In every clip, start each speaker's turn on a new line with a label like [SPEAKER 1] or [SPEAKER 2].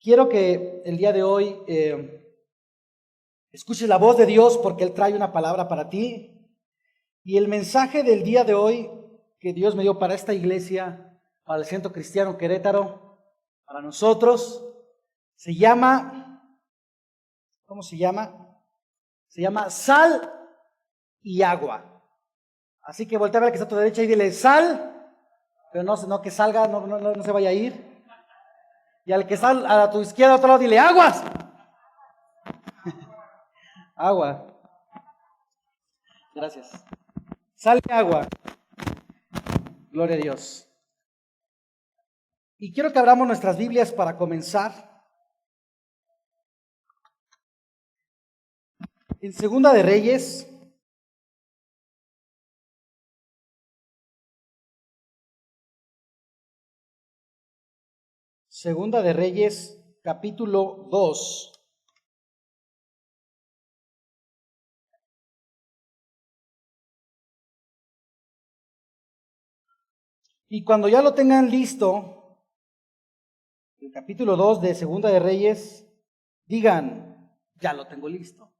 [SPEAKER 1] Quiero que el día de hoy escuches la voz de Dios porque Él trae una palabra para ti. Y el mensaje del día de hoy que Dios me dio para esta iglesia, para el Centro Cristiano Querétaro, para nosotros, se llama, ¿cómo se llama? Se llama sal y agua. Así que voltea a ver al que está a tu derecha y dile sal, pero no que salga, no se vaya a ir. Y al que está a tu izquierda, a otro lado, dile aguas. Agua. Gracias. Sal y agua. Gloria a Dios. Y quiero que abramos nuestras Biblias para comenzar. En Segunda de Reyes. Segunda de Reyes, capítulo 2. Y cuando ya lo tengan listo, el capítulo 2 de Segunda de Reyes, digan, ya lo tengo listo.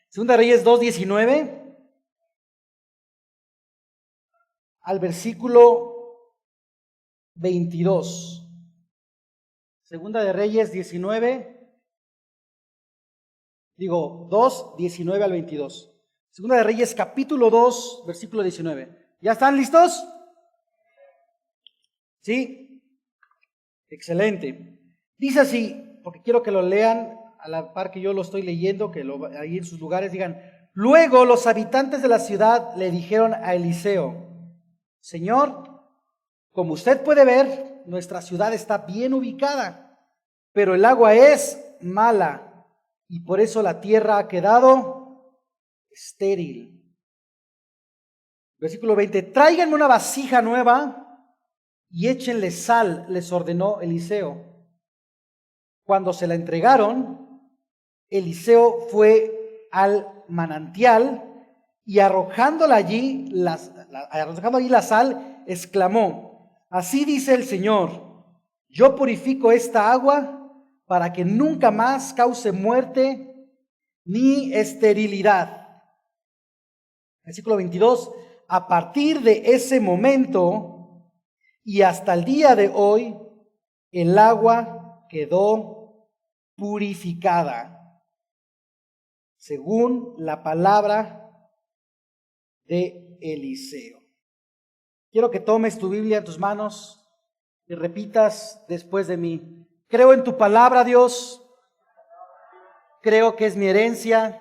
[SPEAKER 1] Segunda de Reyes 2:19 al versículo 22. Segunda de Reyes 2:19 al 22. Segunda de Reyes capítulo 2, versículo 19. ¿Ya están listos? ¿Sí? Excelente. Dice así, porque quiero que lo lean a la par que yo lo estoy leyendo, que ahí en sus lugares digan. Luego los habitantes de la ciudad le dijeron a Eliseo: Señor, como usted puede ver, nuestra ciudad está bien ubicada, pero el agua es mala y por eso la tierra ha quedado estéril. Versículo 20, tráiganme una vasija nueva y échenle sal, les ordenó Eliseo. Cuando se la entregaron, Eliseo fue al manantial y arrojando allí la sal, exclamó: Así dice el Señor, yo purifico esta agua para que nunca más cause muerte ni esterilidad. Versículo 22, a partir de ese momento y hasta el día de hoy, el agua quedó purificada, según la palabra de Eliseo. Quiero que tomes tu Biblia en tus manos y repitas después de mí. Creo en tu palabra, Dios. Creo que es mi herencia.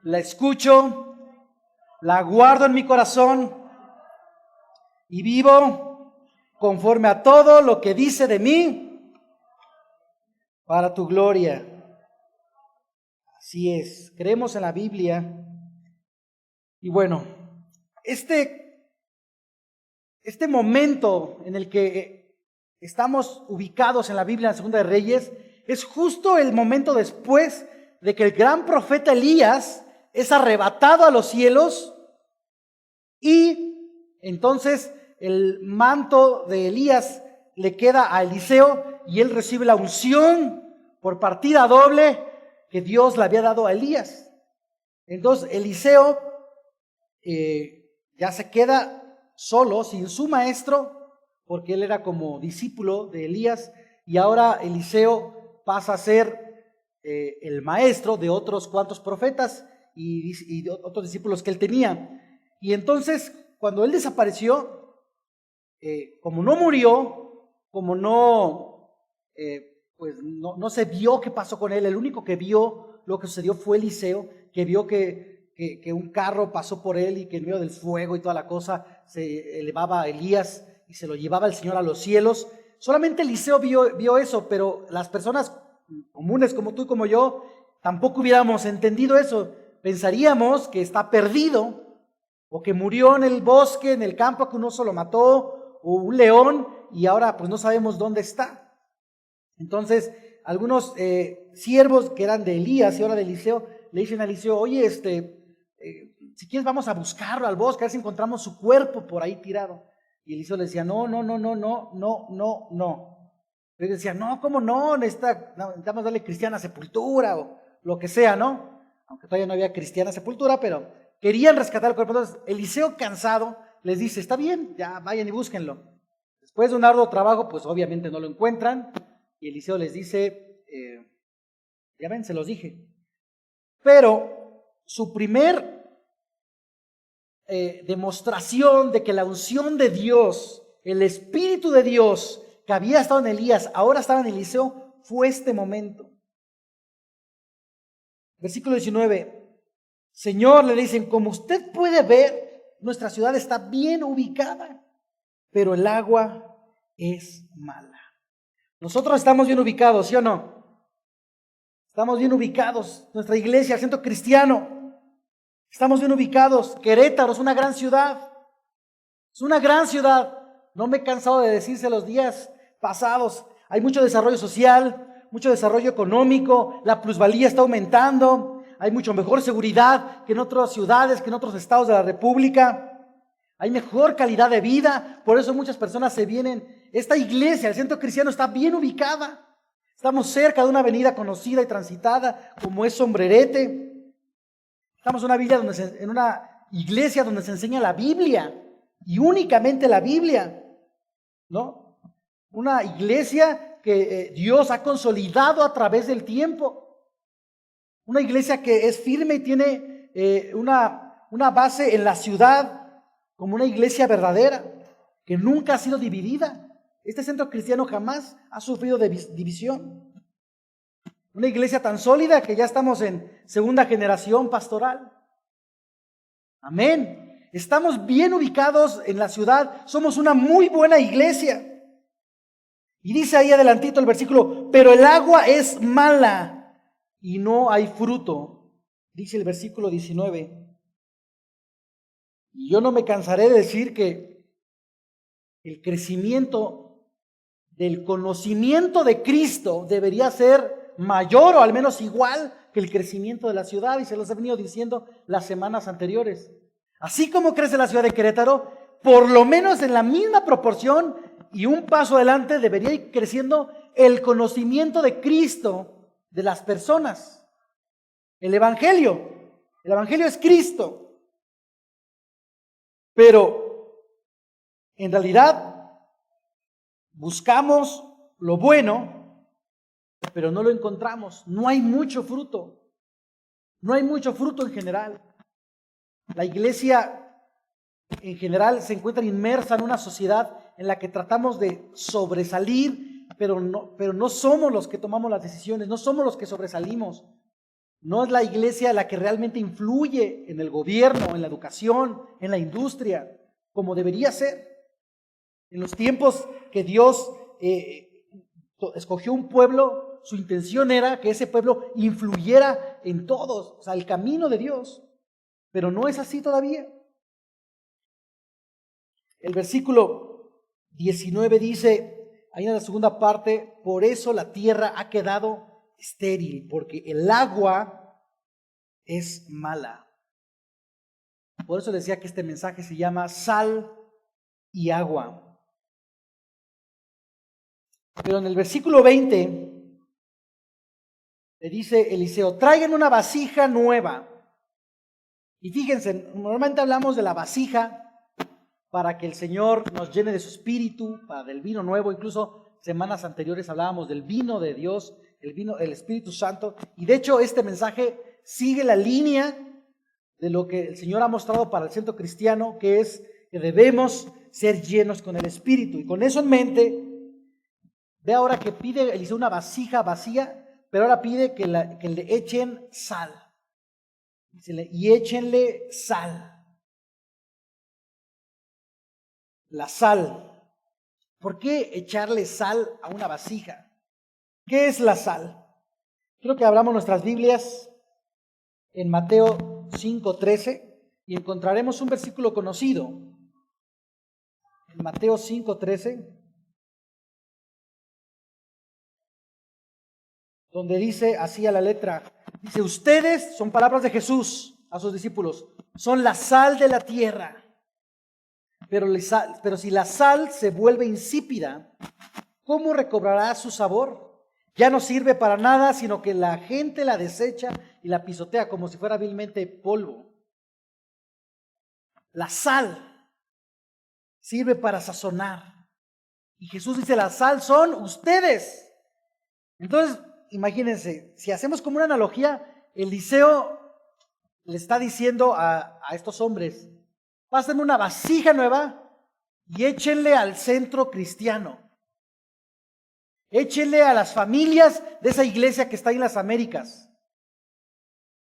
[SPEAKER 1] La escucho, la guardo en mi corazón y vivo conforme a todo lo que dice de mí para tu gloria. Así es, creemos en la Biblia. Y bueno, este momento en el que estamos ubicados en la Biblia, en la Segunda de Reyes, es justo el momento después de que el gran profeta Elías es arrebatado a los cielos y entonces el manto de Elías le queda a Eliseo y él recibe la unción por partida doble que Dios le había dado a Elías. Entonces Eliseo ya se queda solo, sin su maestro, porque él era como discípulo de Elías, y ahora Eliseo pasa a ser el maestro de otros cuantos profetas y de otros discípulos que él tenía. Y entonces, cuando él desapareció, como no murió, como no se vio qué pasó con él, el único que vio lo que sucedió fue Eliseo, que vio que un carro pasó por él y que en medio del fuego y toda la cosa se elevaba a Elías y se lo llevaba el Señor a los cielos. Solamente Eliseo vio eso, pero las personas comunes como tú y como yo tampoco hubiéramos entendido eso. Pensaríamos que está perdido o que murió en el bosque, en el campo, que un oso lo mató o un león y ahora pues no sabemos dónde está. Entonces algunos siervos que eran de Elías y ahora de Eliseo le dicen a Eliseo: oye, si quieres vamos a buscarlo al bosque, a ver si encontramos su cuerpo por ahí tirado. Y Eliseo le decía: no. Pero decían, no, ¿cómo no? Necesitamos darle cristiana sepultura o lo que sea, ¿no? Aunque todavía no había cristiana sepultura, pero querían rescatar el cuerpo. Entonces, Eliseo, cansado, les dice, está bien, ya vayan y búsquenlo. Después de un arduo trabajo, pues obviamente no lo encuentran. Y Eliseo les dice, ya ven, se los dije. Pero su primer demostración de que la unción de Dios, el Espíritu de Dios que había estado en Elías, ahora estaba en Eliseo, fue este momento. Versículo 19. Señor, le dicen, como usted puede ver, nuestra ciudad está bien ubicada, pero el agua es mala. Nosotros estamos bien ubicados, ¿sí o no? Estamos bien ubicados. Nuestra iglesia, el centro cristiano, estamos bien ubicados. Querétaro es una gran ciudad. Es una gran ciudad. No me he cansado de decirse los días pasados. Hay mucho desarrollo social, mucho desarrollo económico, la plusvalía está aumentando, hay mucho mejor seguridad que en otras ciudades, que en otros estados de la República. Hay mejor calidad de vida, por eso muchas personas se vienen. Esta iglesia, el centro cristiano, está bien ubicada. Estamos cerca de una avenida conocida y transitada como es Sombrerete. Estamos en una iglesia donde se enseña la Biblia y únicamente la Biblia, ¿no? Una iglesia que Dios ha consolidado a través del tiempo. Una iglesia que es firme y tiene una base en la ciudad como una iglesia verdadera, que nunca ha sido dividida. Este centro cristiano jamás ha sufrido de división. Una iglesia tan sólida que ya estamos en segunda generación pastoral. Amén. Estamos bien ubicados en la ciudad. Somos una muy buena iglesia. Y dice ahí adelantito el versículo, pero el agua es mala y no hay fruto. Dice el versículo 19. Y yo no me cansaré de decir que el crecimiento del conocimiento de Cristo debería ser mayor o al menos igual que el crecimiento de la ciudad. Y se los he venido diciendo las semanas anteriores. Así como crece la ciudad de Querétaro, por lo menos en la misma proporción y un paso adelante debería ir creciendo el conocimiento de Cristo de las personas. El Evangelio es Cristo. Pero en realidad buscamos lo bueno, pero no lo encontramos. No hay mucho fruto. No hay mucho fruto en general. La iglesia en general se encuentra inmersa en una sociedad en la que tratamos de sobresalir, pero no somos los que tomamos las decisiones, no somos los que sobresalimos. No es la iglesia la que realmente influye en el gobierno, en la educación, en la industria, como debería ser. En los tiempos que Dios escogió un pueblo, su intención era que ese pueblo influyera en todos, o sea, el camino de Dios. Pero no es así todavía. El versículo 19 dice, ahí en la segunda parte, por eso la tierra ha quedado estéril, porque el agua es mala. Por eso decía que este mensaje se llama sal y agua. Pero en el versículo 20 le dice Eliseo, traigan una vasija nueva. Y fíjense, normalmente hablamos de la vasija para que el Señor nos llene de su espíritu, del vino nuevo. Incluso semanas anteriores hablábamos del vino de Dios, el Espíritu Santo. Y de hecho este mensaje sigue la línea de lo que el Señor ha mostrado para el centro cristiano, que es que debemos ser llenos con el Espíritu. Y con eso en mente, ve ahora que pide Eliseo una vasija vacía, pero ahora pide que le echen sal. Y échenle sal. La sal. ¿Por qué echarle sal a una vasija? ¿Qué es la sal? Quiero que abramos nuestras Biblias en Mateo 5:13 y encontraremos un versículo conocido. En Mateo 5:13, donde dice así a la letra, dice, ustedes, son palabras de Jesús a sus discípulos, son la sal de la tierra. Pero si la sal se vuelve insípida, ¿cómo recobrará su sabor? Ya no sirve para nada, sino que la gente la desecha y la pisotea como si fuera vilmente polvo. La sal sirve para sazonar. Y Jesús dice, la sal son ustedes. Entonces, imagínense, si hacemos como una analogía, Eliseo le está diciendo a estos hombres, pasen una vasija nueva y échenle al centro cristiano. Échenle a las familias de esa iglesia que está en las Américas.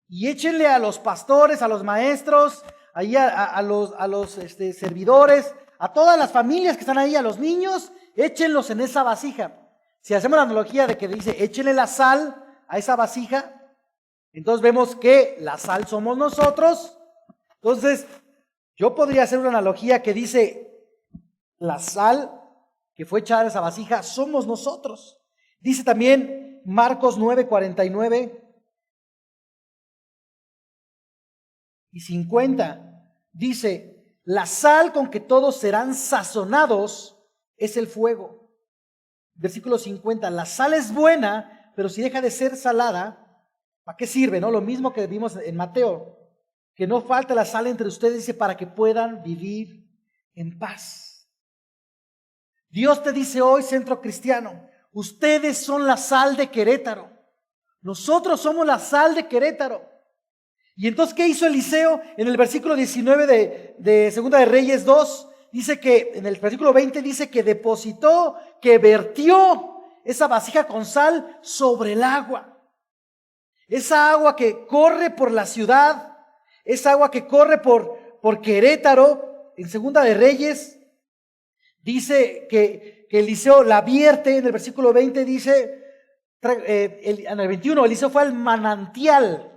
[SPEAKER 1] Y échenle a los pastores, a los maestros, ahí a los servidores, a todas las familias que están ahí, a los niños, échenlos en esa vasija. Si hacemos la analogía de que dice, échenle la sal a esa vasija, entonces vemos que la sal somos nosotros. Entonces, yo podría hacer una analogía que dice, la sal que fue echada a esa vasija somos nosotros. Dice también Marcos 9:49 y 50. Dice, la sal con que todos serán sazonados es el fuego. Versículo 50, la sal es buena, pero si deja de ser salada, ¿para qué sirve? ¿No? Lo mismo que vimos en Mateo, que no falte la sal entre ustedes, dice, para que puedan vivir en paz. Dios te dice hoy, centro cristiano, ustedes son la sal de Querétaro. Nosotros somos la sal de Querétaro. Y entonces, ¿qué hizo Eliseo? En el versículo 19 de Segunda de Reyes 2, dice que, en el versículo 20 dice que depositó, que vertió esa vasija con sal sobre el agua. Esa agua que corre por la ciudad, esa agua que corre por Querétaro, en Segunda de Reyes, dice que Eliseo la vierte. En el versículo 20 dice, en el 21, Eliseo fue al manantial,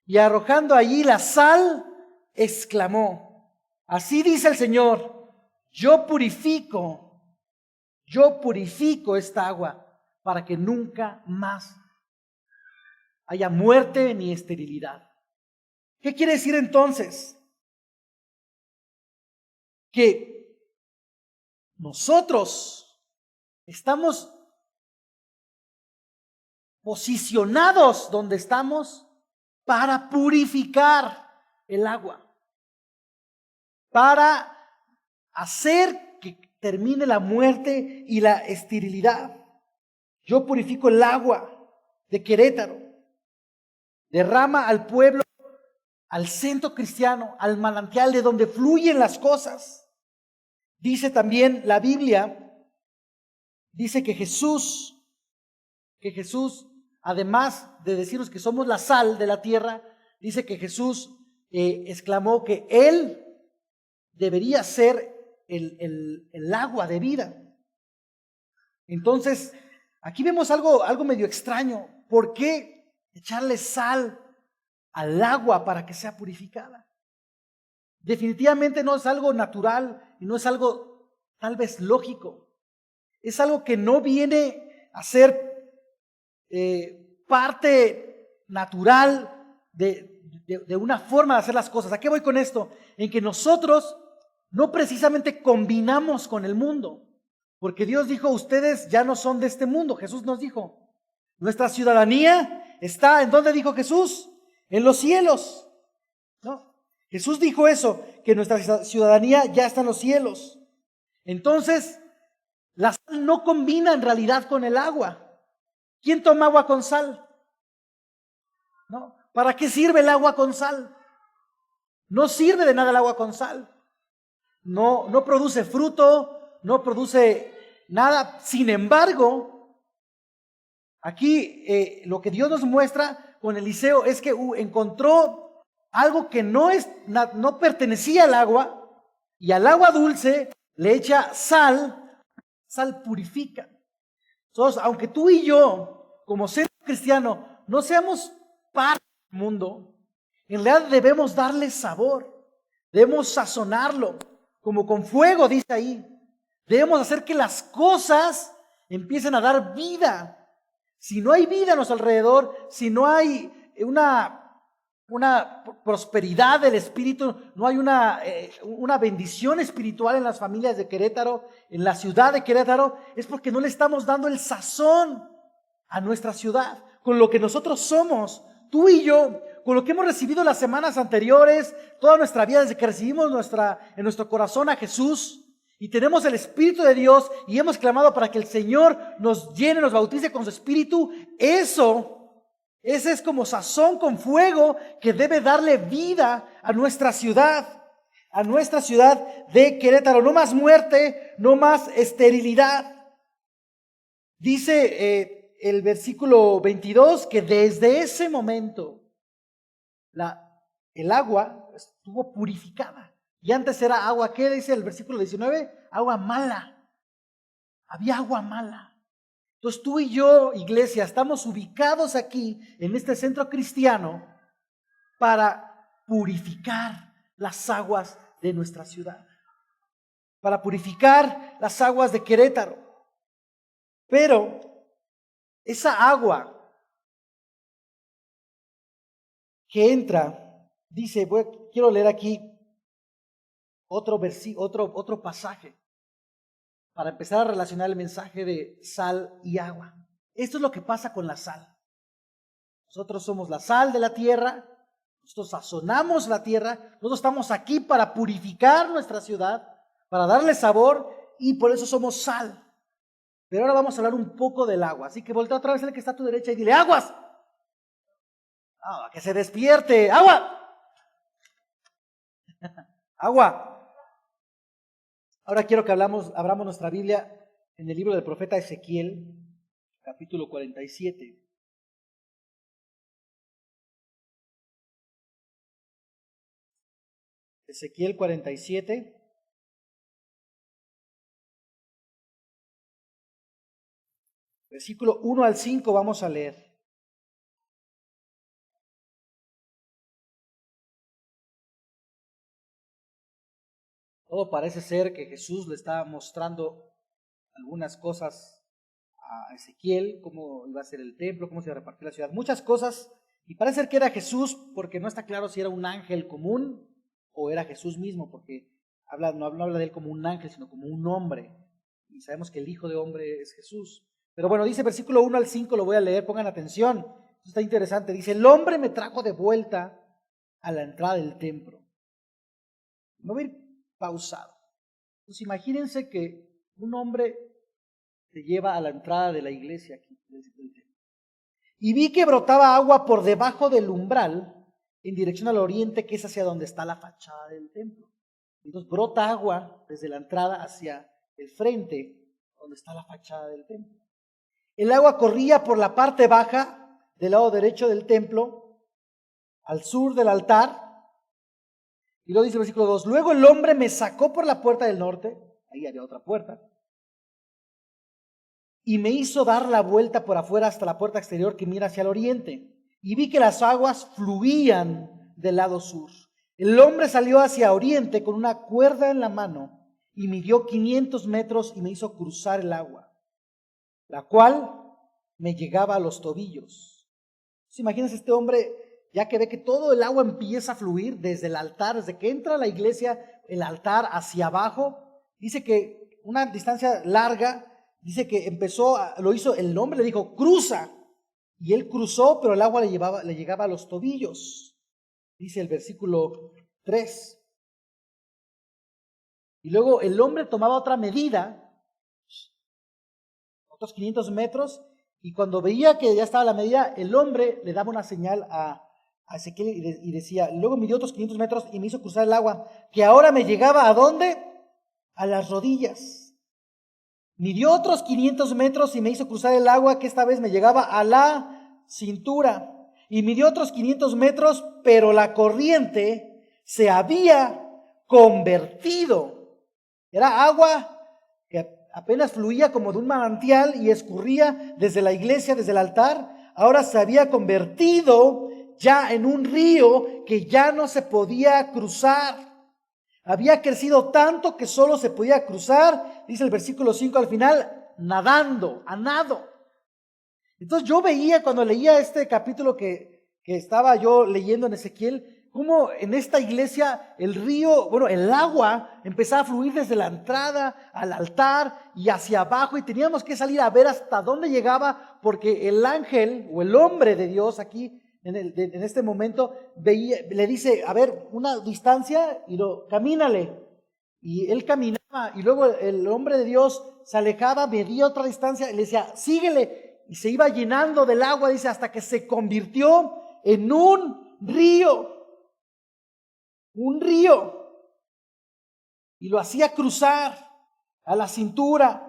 [SPEAKER 1] y arrojando allí la sal, exclamó, así dice el Señor, yo purifico esta agua para que nunca más haya muerte ni esterilidad. ¿Qué quiere decir entonces? Que nosotros estamos posicionados donde estamos para purificar el agua, para hacer que termine la muerte y la esterilidad. Yo purifico el agua de Querétaro, derrama al pueblo, al centro cristiano, al manantial de donde fluyen las cosas. Dice también la Biblia, dice que Jesús, además de decirnos que somos la sal de la tierra, dice que Jesús exclamó que Él debería ser el agua de vida. Entonces, aquí vemos algo medio extraño. ¿Por qué echarle sal al agua para que sea purificada? Definitivamente no es algo natural y no es algo tal vez lógico. Es algo que no viene a ser parte natural de una forma de hacer las cosas. ¿A qué voy con esto? En que nosotros no precisamente combinamos con el mundo, porque Dios dijo, ustedes ya no son de este mundo. Jesús nos dijo, nuestra ciudadanía está, ¿en dónde dijo Jesús? En los cielos. ¿No? Jesús dijo eso, que nuestra ciudadanía ya está en los cielos. Entonces, la sal no combina en realidad con el agua. ¿Quién toma agua con sal? ¿No? ¿Para qué sirve el agua con sal? No sirve de nada el agua con sal. No produce fruto, no produce nada. Sin embargo, aquí lo que Dios nos muestra con Eliseo es que encontró algo que no pertenecía al agua, y al agua dulce le echa sal. Sal purifica. Entonces, aunque tú y yo, como centro cristiano, no seamos parte del mundo, en realidad debemos darle sabor, debemos sazonarlo, como con fuego, dice ahí. Debemos hacer que las cosas empiecen a dar vida. Si no hay vida a nuestro alrededor, si no hay una prosperidad del Espíritu, no hay una bendición espiritual en las familias de Querétaro, en la ciudad de Querétaro, es porque no le estamos dando el sazón a nuestra ciudad, con lo que nosotros somos, tú y yo, con lo que hemos recibido las semanas anteriores, toda nuestra vida desde que recibimos en nuestro corazón a Jesús, y tenemos el Espíritu de Dios, y hemos clamado para que el Señor nos llene, nos bautice con su Espíritu. Ese es como sazón con fuego que debe darle vida a nuestra ciudad de Querétaro. No más muerte, no más esterilidad. Dice el versículo 22 que desde ese momento el agua estuvo purificada. Y antes era agua, ¿qué dice el versículo 19? Agua mala. Había agua mala. Entonces tú y yo, iglesia, estamos ubicados aquí en este centro cristiano para purificar las aguas de nuestra ciudad, para purificar las aguas de Querétaro. Pero esa agua que entra, dice, quiero leer aquí otro pasaje para empezar a relacionar el mensaje de sal y agua. Esto es lo que pasa con la sal. Nosotros somos la sal de la tierra, nosotros sazonamos la tierra, nosotros estamos aquí para purificar nuestra ciudad, para darle sabor, y por eso somos sal. Pero ahora vamos a hablar un poco del agua, así que voltea otra vez al que está a tu derecha y dile, ¡aguas! Que se despierte, ¡agua! ¡Agua! Ahora quiero que abramos nuestra Biblia en el libro del profeta Ezequiel, capítulo 47. Ezequiel 47. Versículo 1 al 5 vamos a leer. Todo parece ser que Jesús le está mostrando algunas cosas a Ezequiel, cómo iba a ser el templo, cómo se iba a repartir la ciudad, muchas cosas, y parece ser que era Jesús, porque no está claro si era un ángel común o era Jesús mismo, porque no habla de él como un ángel, sino como un hombre, y sabemos que el Hijo de Hombre es Jesús. Pero bueno, dice versículo 1 al 5, lo voy a leer, pongan atención, esto está interesante, dice, el hombre me trajo de vuelta a la entrada del templo. Me voy a ir pausado. Pues imagínense que un hombre te lleva a la entrada de la iglesia aquí, y vi que brotaba agua por debajo del umbral en dirección al oriente, que es hacia donde está la fachada del templo. Entonces brota agua desde la entrada hacia el frente, donde está la fachada del templo. El agua corría por la parte baja del lado derecho del templo, al sur del altar. Y luego dice el versículo 2, luego el hombre me sacó por la puerta del norte, ahí había otra puerta, y me hizo dar la vuelta por afuera hasta la puerta exterior que mira hacia el oriente. Y vi que las aguas fluían del lado sur. El hombre salió hacia oriente con una cuerda en la mano y midió 500 metros y me hizo cruzar el agua, la cual me llegaba a los tobillos. ¿Se imaginas este hombre? Ya que ve que todo el agua empieza a fluir desde el altar, desde que entra a la iglesia, el altar hacia abajo, dice que una distancia larga, dice que lo hizo, el hombre le dijo, cruza, y él cruzó, pero el agua le llegaba a los tobillos, dice el versículo 3. Y luego el hombre tomaba otra medida, otros 500 metros, y cuando veía que ya estaba la medida, el hombre le daba una señal a Ezequiel y decía, luego midió otros 500 metros y me hizo cruzar el agua, que ahora me llegaba ¿a dónde? A las rodillas. Midió otros 500 metros y me hizo cruzar el agua, que esta vez me llegaba a la cintura. Y midió otros 500 metros, pero la corriente se había convertido. Era agua que apenas fluía como de un manantial y escurría desde la iglesia, desde el altar. Ahora se había convertido ya en un río que ya no se podía cruzar. Había crecido tanto que solo se podía cruzar, dice el versículo 5 al final, nadando, a nado. Entonces yo veía cuando leía este capítulo que que estaba yo leyendo en Ezequiel, cómo en esta iglesia el río, el agua empezaba a fluir desde la entrada al altar y hacia abajo, y teníamos que salir a ver hasta dónde llegaba, porque el ángel o el hombre de Dios aquí en este momento le dice, a ver, una distancia y camínale. Y él caminaba, y luego el hombre de Dios se alejaba, medía otra distancia y le decía, síguele, y se iba llenando del agua, dice, hasta que se convirtió en un río, y lo hacía cruzar a la cintura,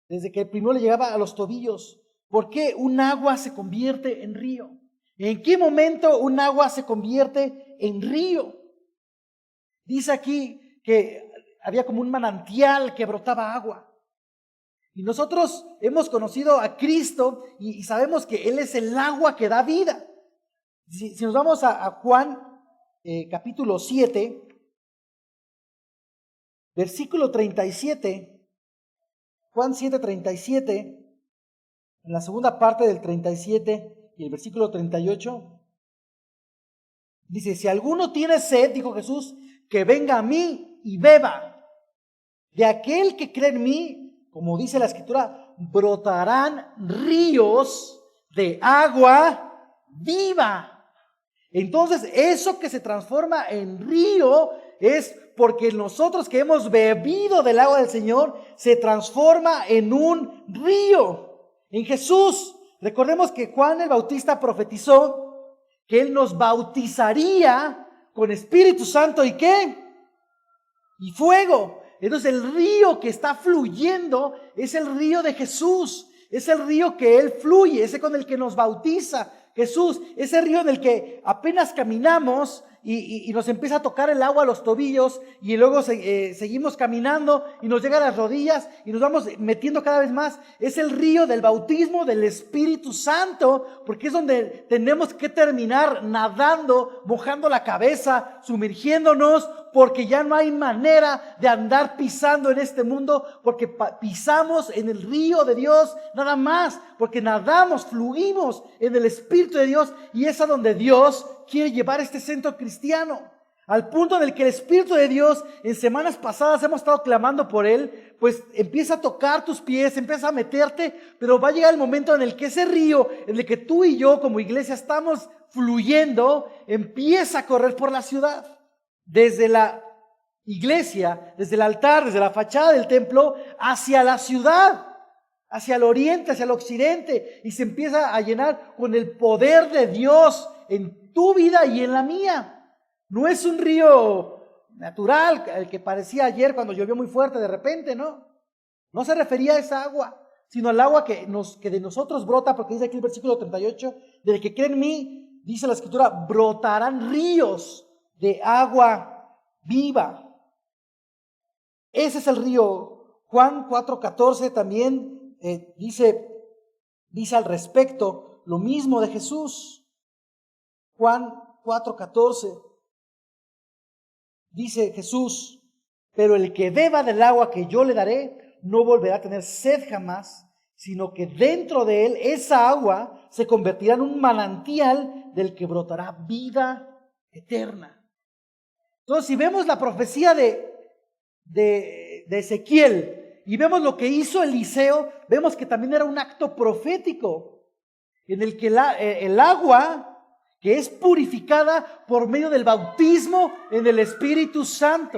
[SPEAKER 1] desde que primero le llegaba a los tobillos. ¿Por qué un agua se convierte en río? ¿En qué momento un agua se convierte en río? Dice aquí que había como un manantial que brotaba agua. Y nosotros hemos conocido a Cristo y sabemos que Él es el agua que da vida. Si nos vamos a Juan capítulo 7, versículo 37, Juan 7:37, en la segunda parte del 37 y el versículo 38, dice, si alguno tiene sed, dijo Jesús, que venga a mí y beba. De aquel que cree en mí, como dice la Escritura, brotarán ríos de agua viva. Entonces, eso que se transforma en río es porque nosotros que hemos bebido del agua del Señor, se transforma en un río. En Jesús, recordemos que Juan el Bautista profetizó que Él nos bautizaría con Espíritu Santo y ¿qué? Y fuego. Entonces el río que está fluyendo es el río de Jesús. Es el río que Él fluye, ese con el que nos bautiza Jesús. Ese río en el que apenas caminamos y nos empieza a tocar el agua a los tobillos y luego seguimos caminando y nos llega a las rodillas y nos vamos metiendo cada vez más. Es el río del bautismo del Espíritu Santo, porque es donde tenemos que terminar nadando, mojando la cabeza, sumergiéndonos, porque ya no hay manera de andar pisando en este mundo, porque pisamos en el río de Dios nada más, porque nadamos, fluimos en el Espíritu de Dios, y es a donde Dios quiere llevar este centro cristiano, al punto en el que el Espíritu de Dios, en semanas pasadas hemos estado clamando por Él, pues empieza a tocar tus pies, empieza a meterte, pero va a llegar el momento en el que ese río, en el que tú y yo como iglesia estamos fluyendo, empieza a correr por la ciudad. Desde la iglesia, desde el altar, desde la fachada del templo, hacia la ciudad, hacia el oriente, hacia el occidente, y se empieza a llenar con el poder de Dios en tu vida y en la mía. No es un río natural, el que parecía ayer cuando llovió muy fuerte de repente, ¿no? No se refería a esa agua, sino al agua que de nosotros brota, porque dice aquí el versículo 38, del que cree en mí, dice la Escritura, brotarán ríos de agua viva. Ese es el río. Juan 4:14 también dice al respecto lo mismo de Jesús. Juan 4:14 dice Jesús, pero el que beba del agua que yo le daré no volverá a tener sed jamás, sino que dentro de él esa agua se convertirá en un manantial del que brotará vida eterna. Entonces, si vemos la profecía de Ezequiel y vemos lo que hizo Eliseo, vemos que también era un acto profético en el que el agua que es purificada por medio del bautismo en el Espíritu Santo.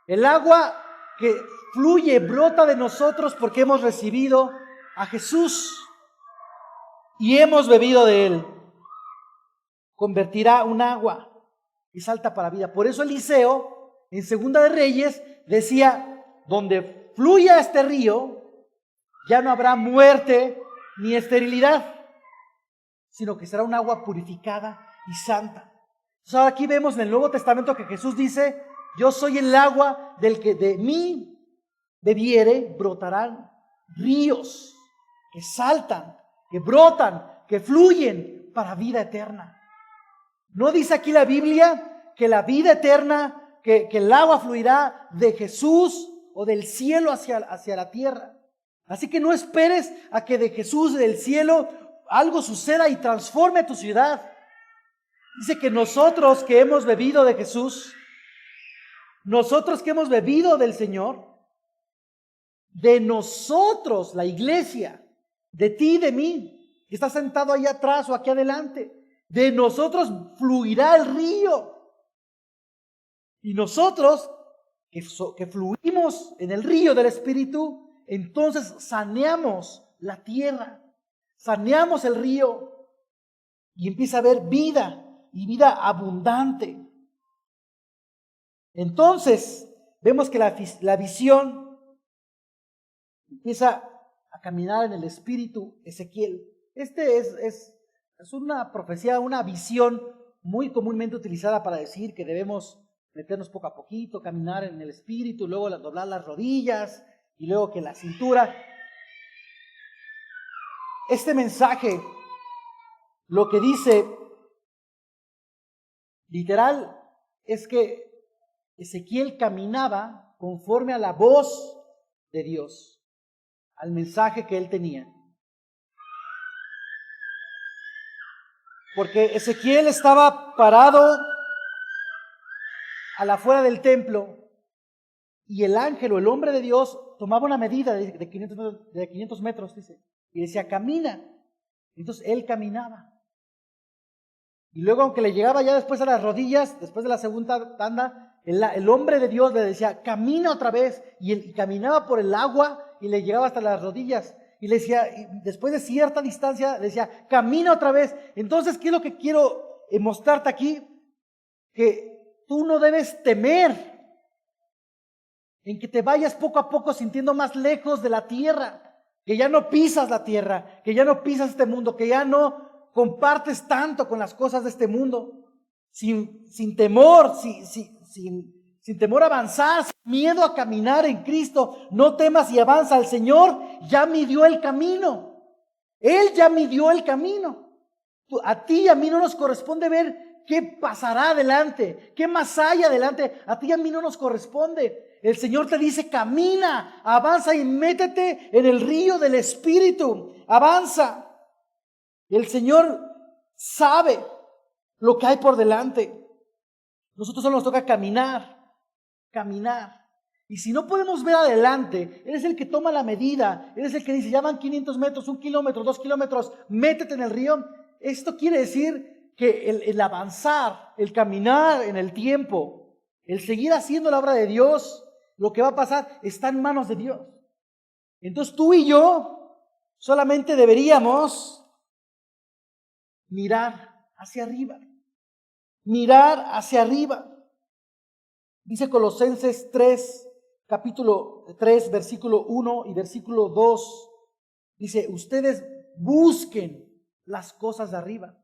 [SPEAKER 1] El agua que fluye, brota de nosotros porque hemos recibido a Jesús y hemos bebido de Él. Convertirá un agua y salta para vida. Por eso Eliseo, en Segunda de Reyes, decía, donde fluya este río, ya no habrá muerte ni esterilidad, sino que será un agua purificada y santa. Entonces ahora aquí vemos en el Nuevo Testamento que Jesús dice, yo soy el agua del que de mí bebiere, brotarán ríos que saltan, que brotan, que fluyen para vida eterna. ¿No dice aquí la Biblia que la vida eterna, que el agua fluirá de Jesús o del cielo hacia la tierra? Así que no esperes a que de Jesús, del cielo, algo suceda y transforme tu ciudad. Dice que nosotros que hemos bebido de Jesús, nosotros que hemos bebido del Señor, de nosotros, la iglesia, de ti y de mí, que está sentado ahí atrás o aquí adelante, de nosotros fluirá el río. Y nosotros que fluimos en el río del Espíritu, entonces saneamos la tierra, saneamos el río y empieza a haber vida y vida abundante. Entonces vemos que la visión empieza a caminar en el Espíritu. Ezequiel, es una profecía, una visión muy comúnmente utilizada para decir que debemos meternos poco a poquito, caminar en el Espíritu, luego doblar las rodillas y luego que la cintura. Este mensaje lo que dice literal es que Ezequiel caminaba conforme a la voz de Dios, al mensaje que él tenía. Porque Ezequiel estaba parado a la afuera del templo y el ángel o el hombre de Dios tomaba una medida de 500 metros, dice, y decía, camina. Entonces él caminaba. Y luego, aunque le llegaba ya después a las rodillas, después de la segunda tanda, el hombre de Dios le decía, camina otra vez. Y él caminaba por el agua y le llegaba hasta las rodillas. Y le decía, y después de cierta distancia, le decía, camina otra vez. Entonces, ¿qué es lo que quiero mostrarte aquí? Que tú no debes temer en que te vayas poco a poco sintiendo más lejos de la tierra, que ya no pisas la tierra, que ya no pisas este mundo, que ya no compartes tanto con las cosas de este mundo, sin temor, sin temor a avanzar, sin miedo a caminar en Cristo. No temas y avanza. El Señor ya midió el camino. Él ya midió el camino. A ti y a mí no nos corresponde ver qué pasará adelante, qué más hay adelante. A ti y a mí no nos corresponde. El Señor te dice, camina, avanza y métete en el río del Espíritu. Avanza. El Señor sabe lo que hay por delante. Nosotros solo nos toca caminar. Y si no podemos ver adelante, Él es el que toma la medida. Él es el que dice, ya van 500 metros, 1 kilómetro, 2 kilómetros, métete en el río. Esto quiere decir que el avanzar, el caminar en el tiempo, el seguir haciendo la obra de Dios, lo que va a pasar está en manos de Dios. Entonces tú y yo solamente deberíamos mirar hacia arriba. Mirar hacia arriba. Dice Colosenses 3, capítulo 3, versículo 1 y versículo 2. Dice, ustedes busquen las cosas de arriba.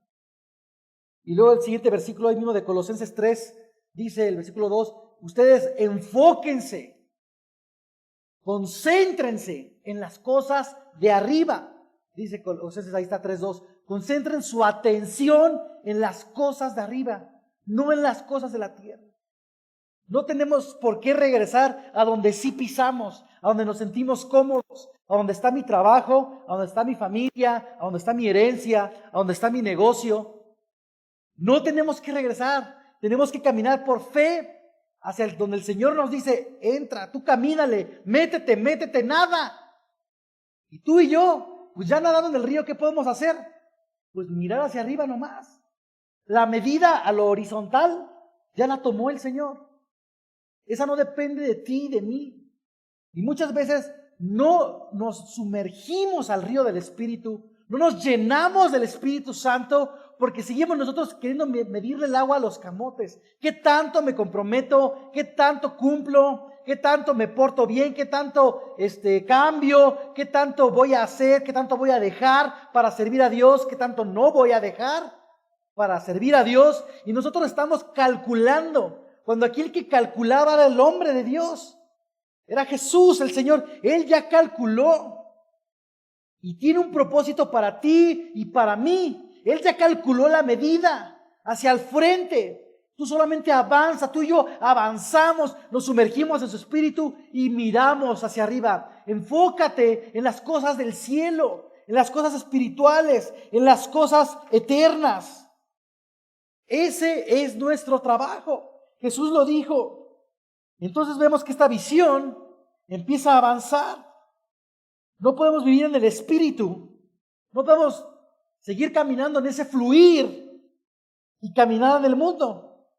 [SPEAKER 1] Y luego el siguiente versículo ahí mismo de Colosenses 3, dice el versículo 2, ustedes enfóquense, concéntrense en las cosas de arriba. Dice Colosenses, ahí está 3:2, concentren su atención en las cosas de arriba, no en las cosas de la tierra. No tenemos por qué regresar a donde sí pisamos, a donde nos sentimos cómodos, a donde está mi trabajo, a donde está mi familia, a donde está mi herencia, a donde está mi negocio. No tenemos que regresar, tenemos que caminar por fe hacia donde el Señor nos dice, entra, tú camínale, métete, nada. Y tú y yo, pues ya nadando en el río, ¿qué podemos hacer? Pues mirar hacia arriba nomás. La medida a lo horizontal ya la tomó el Señor. Esa no depende de ti y de mí. Y muchas veces no nos sumergimos al río del Espíritu, no nos llenamos del Espíritu Santo porque seguimos nosotros queriendo medirle el agua a los camotes. ¿Qué tanto me comprometo? ¿Qué tanto cumplo? ¿Qué tanto me porto bien? ¿Qué tanto cambio? ¿Qué tanto voy a hacer? ¿Qué tanto voy a dejar para servir a Dios? ¿Qué tanto no voy a dejar para servir a Dios? Y nosotros estamos calculando. Cuando aquí el que calculaba era el hombre de Dios. Era Jesús, el Señor. Él ya calculó. Y tiene un propósito para ti y para mí. Él ya calculó la medida hacia el frente. Tú solamente avanza, tú y yo avanzamos, nos sumergimos en su espíritu y miramos hacia arriba. Enfócate en las cosas del cielo. en las cosas espirituales, en las cosas eternas. Ese es nuestro trabajo. Jesús lo dijo. Entonces vemos que esta visión empieza a avanzar. No podemos vivir en el espíritu. No podemos seguir caminando en ese fluir y caminar en el mundo.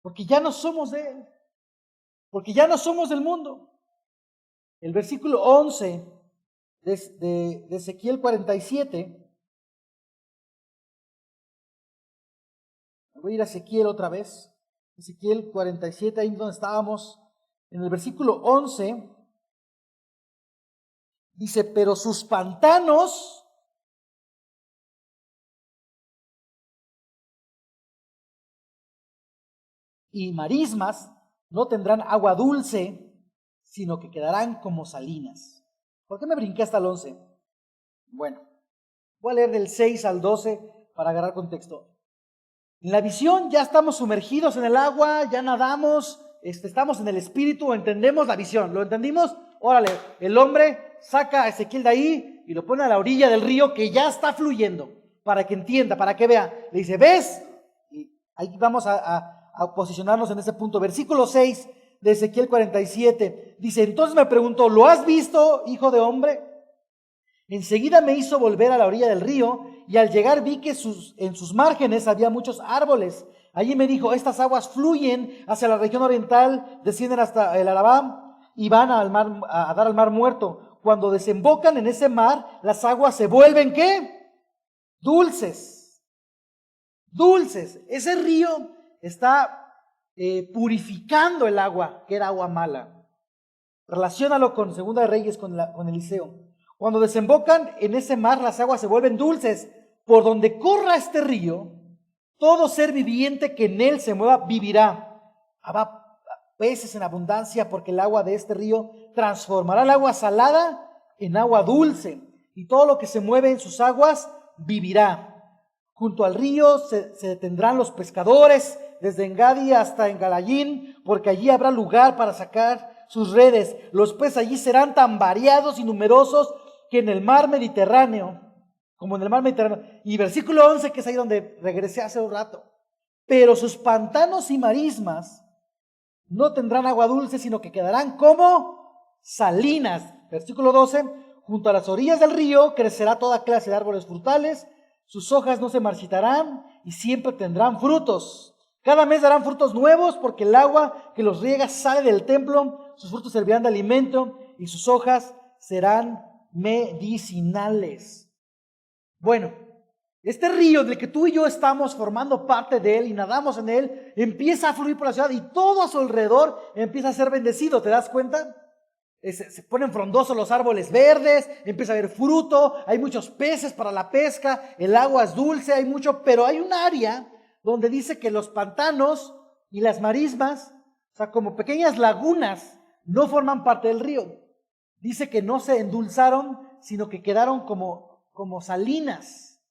[SPEAKER 1] Porque ya no somos de él. Porque ya no somos del mundo. El versículo 11 de Ezequiel 47. Voy a ir a Ezequiel otra vez. Ezequiel 47, ahí donde estábamos. En el versículo 11 dice, pero sus pantanos y marismas no tendrán agua dulce, sino que quedarán como salinas. ¿Por qué me brinqué hasta el 11? Bueno, voy a leer del 6 al 12 para agarrar contexto. En la visión ya estamos sumergidos en el agua, ya nadamos, estamos en el espíritu, entendemos la visión. ¿Lo entendimos? Órale, el hombre saca a Ezequiel de ahí y lo pone a la orilla del río que ya está fluyendo, para que entienda, para que vea. Le dice, ¿ves? Y ahí vamos a posicionarnos en ese punto. Versículo 6 de Ezequiel 47 dice, entonces me preguntó, ¿lo has visto, hijo de hombre? Enseguida me hizo volver a la orilla del río y al llegar vi que en sus márgenes había muchos árboles. Allí me dijo, estas aguas fluyen hacia la región oriental, descienden hasta el Arabá y van al mar, a dar al mar muerto. Cuando desembocan en ese mar, las aguas se vuelven, ¿qué? Dulces. Dulces. Ese río está purificando el agua, que era agua mala. Relaciónalo con Segunda de Reyes, con Eliseo. Cuando desembocan en ese mar, las aguas se vuelven dulces. Por donde corra este río, todo ser viviente que en él se mueva vivirá. Habrá peces en abundancia, porque el agua de este río transformará el agua salada en agua dulce. Y todo lo que se mueve en sus aguas vivirá. Junto al río se detendrán los pescadores, desde Engadi hasta Engalayín, porque allí habrá lugar para sacar sus redes. Los peces allí serán tan variados y numerosos que en el mar Mediterráneo, como en el mar Mediterráneo. Y versículo 11, que es ahí donde regresé hace un rato. Pero sus pantanos y marismas no tendrán agua dulce, sino que quedarán como salinas. Versículo 12, junto a las orillas del río crecerá toda clase de árboles frutales, sus hojas no se marchitarán y siempre tendrán frutos. Cada mes darán frutos nuevos, porque el agua que los riega sale del templo, sus frutos servirán de alimento y sus hojas serán medicinales. Bueno, este río del que tú y yo estamos formando parte de él y nadamos en él, empieza a fluir por la ciudad y todo a su alrededor empieza a ser bendecido. ¿Te das cuenta? Se ponen frondosos los árboles verdes, empieza a haber fruto, hay muchos peces para la pesca, el agua es dulce, hay mucho, pero hay un área donde dice que los pantanos y las marismas, o sea, como pequeñas lagunas, no forman parte del río. Dice que no se endulzaron, sino que quedaron como salinas,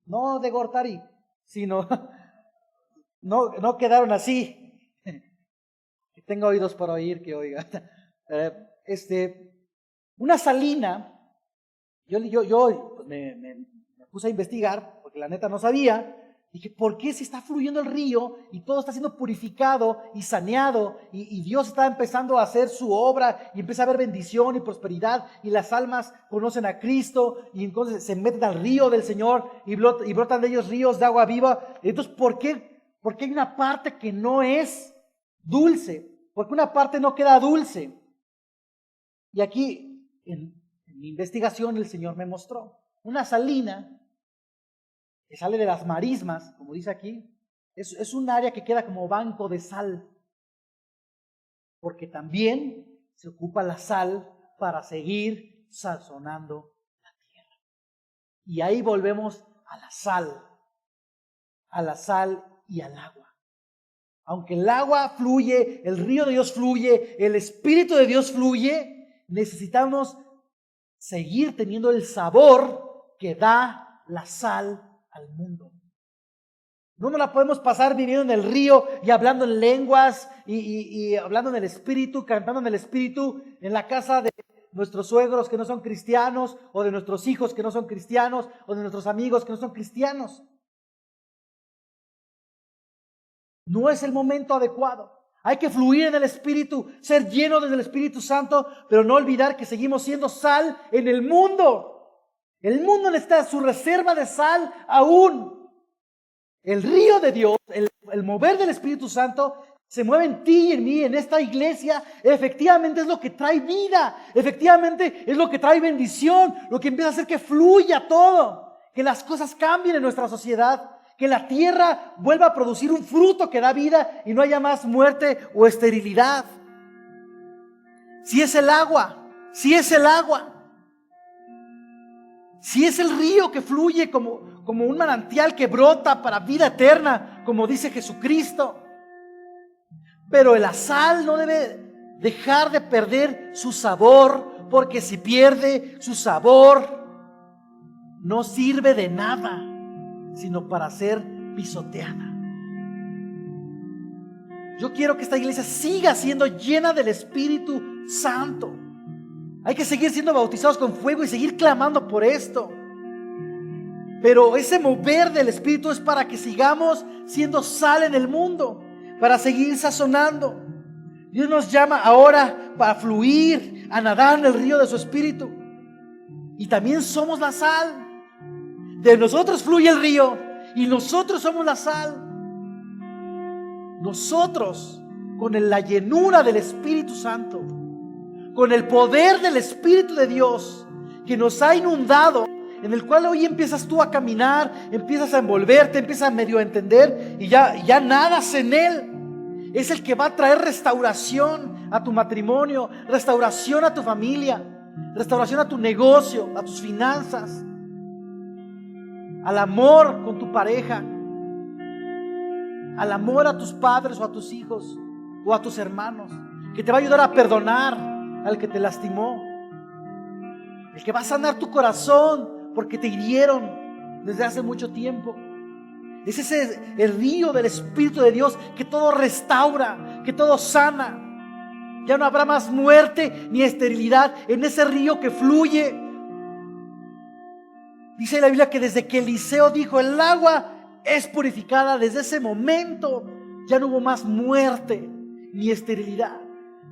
[SPEAKER 1] no de Gortari, sino no quedaron así. Tengo oídos para oír, que oiga. Una salina, yo me puse a investigar, porque la neta no sabía. Dije, ¿por qué se está fluyendo el río y todo está siendo purificado y saneado y Dios está empezando a hacer su obra y empieza a haber bendición y prosperidad y las almas conocen a Cristo y entonces se meten al río del Señor y brotan de ellos ríos de agua viva? Entonces, ¿por qué? Porque hay una parte que no es dulce, porque una parte no queda dulce. Y aquí, en mi investigación, el Señor me mostró una salina que sale de las marismas, como dice aquí, es un área que queda como banco de sal, porque también se ocupa la sal para seguir sazonando la tierra. Y ahí volvemos a la sal y al agua. Aunque el agua fluye, el río de Dios fluye, el Espíritu de Dios fluye, necesitamos seguir teniendo el sabor que da la sal al mundo. No nos la podemos pasar viviendo en el río y hablando en lenguas y hablando en el Espíritu, cantando en el Espíritu, en la casa nuestros suegros que no son cristianos, o de nuestros hijos que no son cristianos, o de nuestros amigos que no son cristianos. No es el momento adecuado. Hay que fluir en el Espíritu, ser llenos del Espíritu Santo, pero no olvidar que seguimos siendo sal en el mundo. El mundo necesita su reserva de sal aún. El río de Dios, el mover del Espíritu Santo, se mueve en ti y en mí, en esta iglesia. Efectivamente es lo que trae vida. Efectivamente es lo que trae bendición. Lo que empieza a hacer que fluya todo. Que las cosas cambien en nuestra sociedad. Que la tierra vuelva a producir un fruto que da vida y no haya más muerte o esterilidad. Si es el agua, si es el río que fluye como un manantial que brota para vida eterna, como dice Jesucristo. Pero la sal no debe dejar de perder su sabor, porque si pierde su sabor, no sirve de nada, sino para ser pisoteada. Yo quiero que esta iglesia siga siendo llena del Espíritu Santo. Hay que seguir siendo bautizados con fuego y seguir clamando por esto. Pero ese mover del Espíritu es para que sigamos siendo sal en el mundo, para seguir sazonando. Dios nos llama ahora para fluir, a nadar en el río de su Espíritu. Y también somos la sal. De nosotros fluye el río y nosotros somos la sal. Nosotros, con la llenura del Espíritu Santo, con el poder del Espíritu de Dios que nos ha inundado, en el cual hoy empiezas tú a caminar, empiezas a envolverte, empiezas a medio a entender y ya nadas en Él. Es el que va a traer restauración a tu matrimonio, restauración a tu familia, restauración a tu negocio, a tus finanzas, al amor con tu pareja, al amor a tus padres o a tus hijos o a tus hermanos, que te va a ayudar a perdonar al que te lastimó, el que va a sanar tu corazón porque te hirieron desde hace mucho tiempo. Es ese el río del Espíritu de Dios que todo restaura, que todo sana. Ya no habrá más muerte ni esterilidad en ese río que fluye. Dice la Biblia que desde que Eliseo dijo el agua es purificada, desde ese momento ya no hubo más muerte ni esterilidad.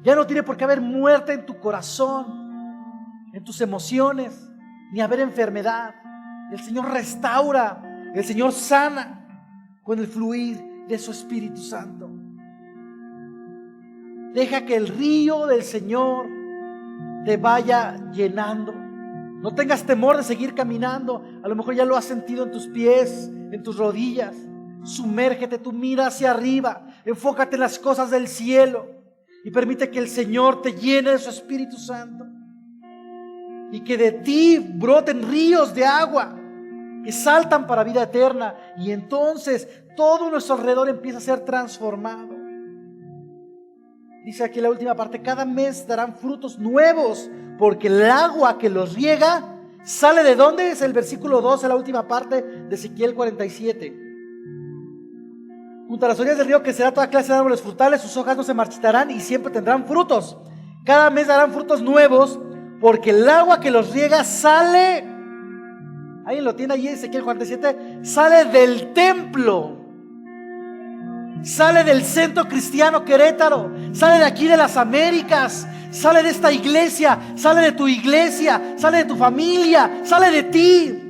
[SPEAKER 1] Ya no tiene por qué haber muerte en tu corazón, en tus emociones, ni haber enfermedad. El Señor restaura, el Señor sana con el fluir de su Espíritu Santo. Deja que el río del Señor te vaya llenando. No tengas temor de seguir caminando. A lo mejor ya lo has sentido en tus pies, en tus rodillas. Sumérgete, tú mira hacia arriba. Enfócate en las cosas del cielo. Y permite que el Señor te llene de su Espíritu Santo. Y que de ti broten ríos de agua que saltan para vida eterna. Y entonces todo nuestro alrededor empieza a ser transformado. Dice aquí la última parte: cada mes darán frutos nuevos, porque el agua que los riega sale de ¿dónde? Es el versículo 2, la última parte de Ezequiel 47. Junto a las orillas del río crecerá toda clase de árboles frutales, sus hojas no se marchitarán y siempre tendrán frutos. Cada mes darán frutos nuevos, porque el agua que los riega sale, ¿alguien lo tiene ahí? Ezequiel 47, sale del templo, sale del Centro Cristiano Querétaro, sale de aquí de las Américas, sale de esta iglesia, sale de tu iglesia, sale de tu familia, sale de ti.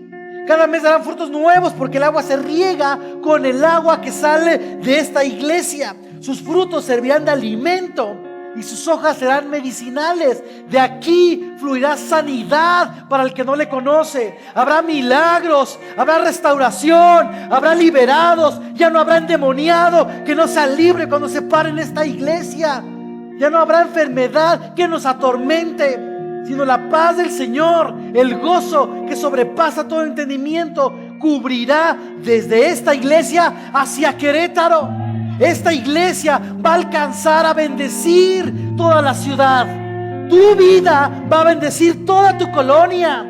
[SPEAKER 1] Cada mes darán frutos nuevos, porque el agua se riega con el agua que sale de esta iglesia. Sus frutos servirán de alimento y sus hojas serán medicinales. De aquí fluirá sanidad para el que no le conoce. Habrá milagros, habrá restauración, habrá liberados. Ya no habrá endemoniado que no sea libre cuando se pare en esta iglesia. Ya no habrá enfermedad que nos atormente, sino la paz del Señor, el gozo que sobrepasa todo entendimiento, cubrirá desde esta iglesia hacia Querétaro. Esta iglesia va a alcanzar a bendecir toda la ciudad. Tu vida va a bendecir toda tu colonia.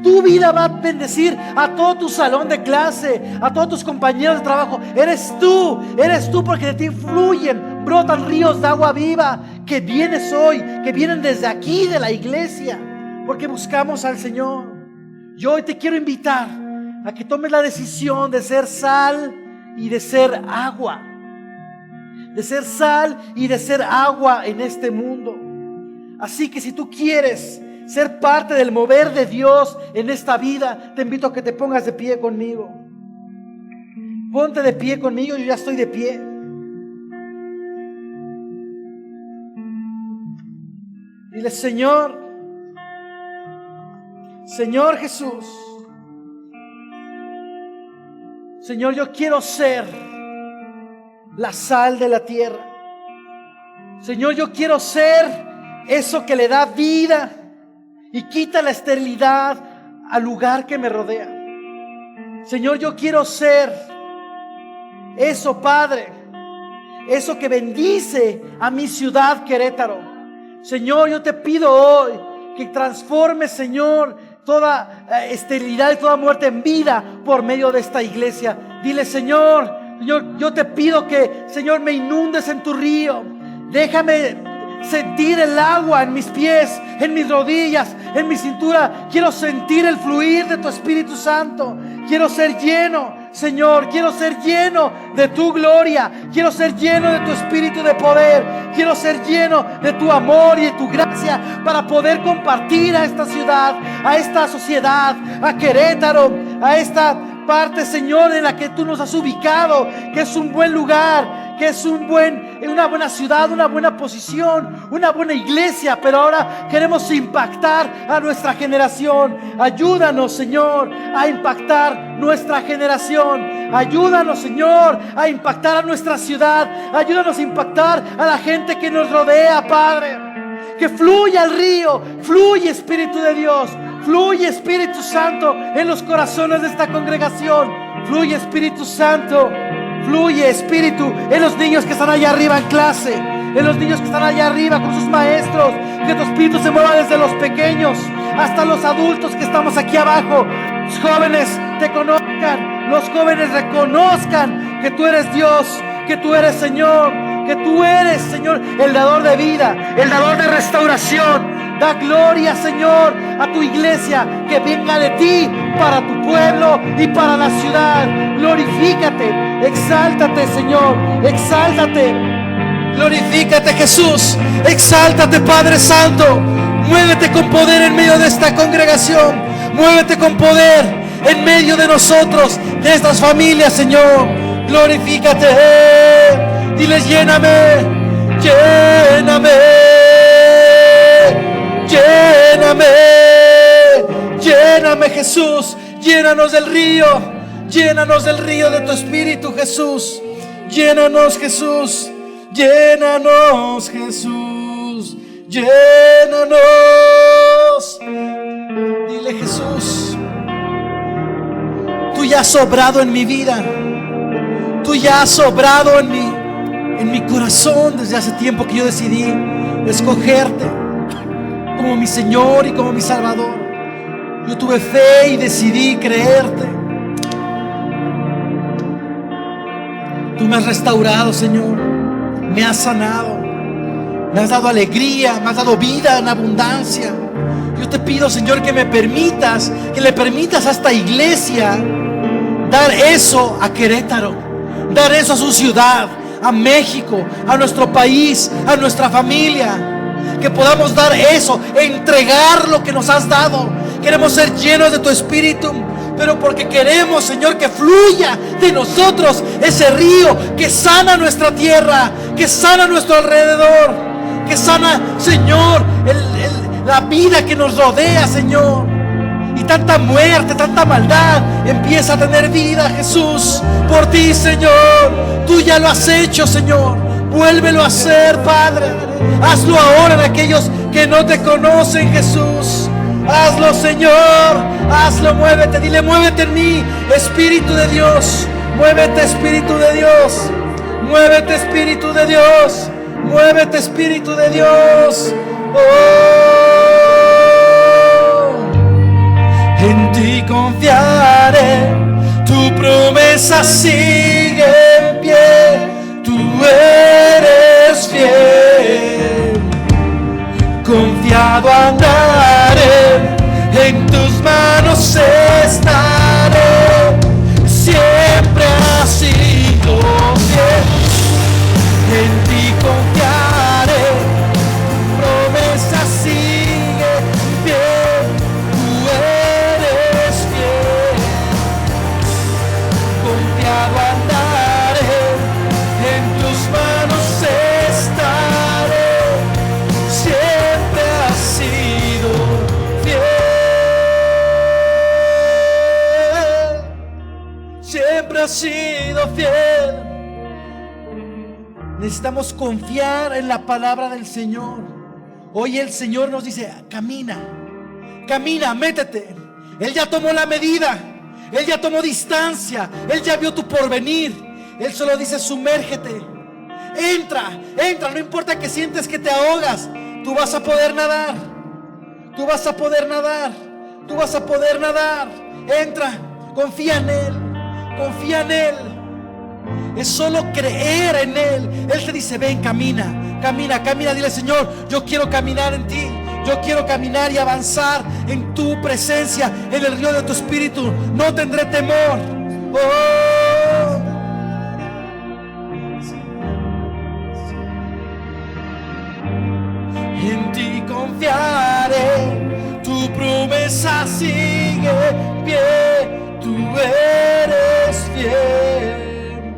[SPEAKER 1] Tu vida va a bendecir a todo tu salón de clase, a todos tus compañeros de trabajo. Eres tú porque de ti fluyen, brotan ríos de agua viva que vienes hoy, que vienen desde aquí de la iglesia, porque buscamos al Señor. Yo hoy te quiero invitar a que tomes la decisión de ser sal y de ser agua. De ser sal y de ser agua en este mundo. Así que si tú quieres ser parte del mover de Dios en esta vida, te invito a que te pongas de pie conmigo. Ponte de pie conmigo, yo ya estoy de pie. Dile: Señor, Señor Jesús, Señor, yo quiero ser la sal de la tierra. Señor, yo quiero ser eso que le da vida y quita la esterilidad al lugar que me rodea. Señor, yo quiero ser eso, Padre, eso que bendice a mi ciudad Querétaro. Señor, yo te pido hoy que transformes, Señor, toda esterilidad y toda muerte en vida por medio de esta iglesia. Dile: Señor, yo te pido que, Señor, me inundes en tu río. Déjame sentir el agua en mis pies, en mis rodillas, en mi cintura. Quiero sentir el fluir de tu Espíritu Santo. Quiero ser lleno, Señor, quiero ser lleno de tu gloria. Quiero ser lleno de tu Espíritu de poder. Quiero ser lleno de tu amor y de tu gracia para poder compartir a esta ciudad, a esta sociedad, a Querétaro, a esta parte, Señor, en la que tú nos has ubicado, que es un buen lugar, que es una buena ciudad, una buena posición, una buena iglesia. Pero ahora queremos impactar a nuestra generación. Ayúdanos, Señor, a impactar nuestra generación. Ayúdanos, Señor, a impactar a nuestra ciudad. Ayúdanos a impactar a la gente que nos rodea, Padre. Que fluya el río, fluye Espíritu de Dios, fluye Espíritu Santo en los corazones de esta congregación. Fluye Espíritu Santo, fluye Espíritu en los niños que están allá arriba en clase, en los niños que están allá arriba con sus maestros. Que tu Espíritu se mueva desde los pequeños hasta los adultos que estamos aquí abajo. Los jóvenes te conozcan, los jóvenes reconozcan que tú eres Dios, que tú eres Señor, que tú eres, Señor, el dador de vida, el dador de restauración. Da gloria, Señor, a tu iglesia, que venga de ti para tu pueblo y para la ciudad. Glorifícate, exáltate, Señor, exáltate. Glorifícate, Jesús, exáltate, Padre Santo. Muévete con poder en medio de esta congregación. Muévete con poder en medio de nosotros, de estas familias, Señor. Glorifícate. Dile: lléname, lléname, lléname, lléname, Jesús. Llénanos del río de tu Espíritu, Jesús. Llénanos, Jesús, llénanos, Jesús, llénanos. Dile: Jesús, tú ya has obrado en mi vida. Tú ya has obrado en mi corazón desde hace tiempo que yo decidí escogerte como mi Señor y como mi Salvador. Yo tuve fe y decidí creerte. Tú me has restaurado, Señor. Me has sanado. Me has dado alegría, me has dado vida en abundancia. Yo te pido, Señor, que me permitas, que le permitas a esta iglesia dar eso a Querétaro, dar eso a su ciudad, a México, a nuestro país, a nuestra familia. Que podamos dar eso, entregar lo que nos has dado. Queremos ser llenos de tu Espíritu, pero porque queremos, Señor, que fluya de nosotros ese río que sana nuestra tierra, que sana nuestro alrededor, que sana, Señor, la vida que nos rodea, Señor. Y tanta muerte, tanta maldad empieza a tener vida, Jesús, por ti, Señor. Tú ya lo has hecho, Señor. Vuélvelo a hacer, Padre. Hazlo ahora en aquellos que no te conocen, Jesús. Hazlo, Señor. Hazlo, muévete. Dile: muévete en mí, Espíritu de Dios. Muévete, Espíritu de Dios. Muévete, Espíritu de Dios. Muévete, Espíritu de Dios. En ti confiaré, tu promesa sigue en pie, tú eres fiel.
[SPEAKER 2] Confiado andaré, en tus manos estaré. Siempre has sido fiel, en ti confiaré. Promesa sigue fiel, tú eres fiel. Confiado andaré, en tus manos estaré. Siempre has sido fiel. Siempre has sido fiel. Necesitamos confiar en la palabra del Señor. Hoy el Señor nos dice: camina, camina, métete. Él ya tomó la medida, Él ya tomó distancia, Él ya vio tu porvenir. Él solo dice: sumérgete, entra, entra. No importa que sientes que te ahogas, tú vas a poder nadar, tú vas a poder nadar, tú vas a poder nadar. Entra, confía en Él, confía en Él. Es solo creer en Él. Él te dice: ven, camina, camina, camina. Dile: Señor, yo quiero caminar en ti. Yo quiero caminar y avanzar en tu presencia, en el río de tu espíritu. No tendré temor. Oh. En ti confiaré, tu promesa sigue en pie. Tú eres fiel.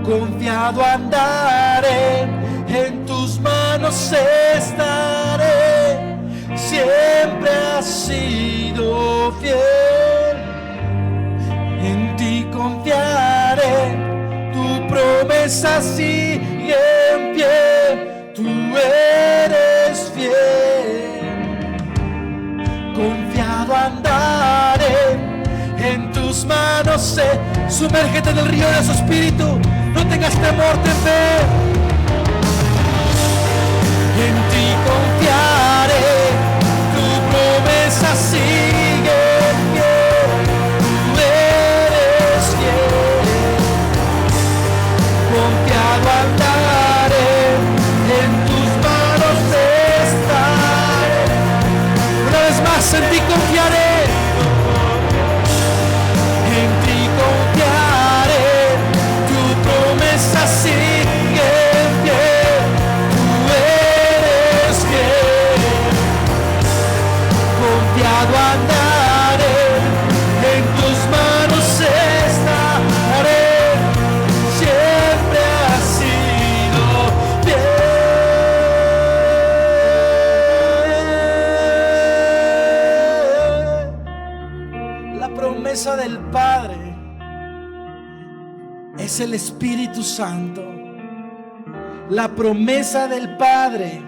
[SPEAKER 2] Confiado andaré, en tus manos estaré. Siempre has sido fiel. En ti confiaré, tu promesa sigue en pie. Tú eres fiel. Confiado andaré, en tus manos sumérgete en el río de su espíritu. No tengas temor, ten fe. En ti confiaré, tu promesa sigue en pie. Tú eres fiel. Confiado andaré, en tus manos estaré. Una vez más, en ti confiaré. En ti confiaré, tu promesa sigue en pie. Tú eres fiel. Confiado andaré, en tus manos estaré. Siempre has sido fiel. La promesa del Padre es el Espíritu Santo. La promesa del Padre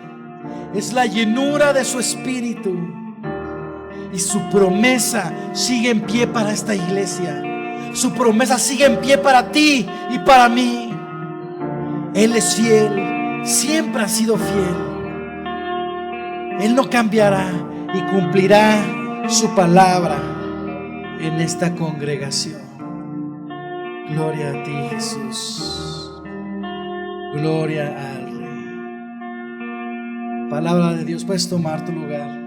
[SPEAKER 2] es la llenura de su Espíritu. Y su promesa sigue en pie para esta iglesia. Su promesa sigue en pie para ti y para mí. Él es fiel, siempre ha sido fiel. Él no cambiará y cumplirá su palabra en esta congregación. Gloria a ti, Jesús. Gloria al Rey. Palabra de Dios, puedes tomar tu lugar.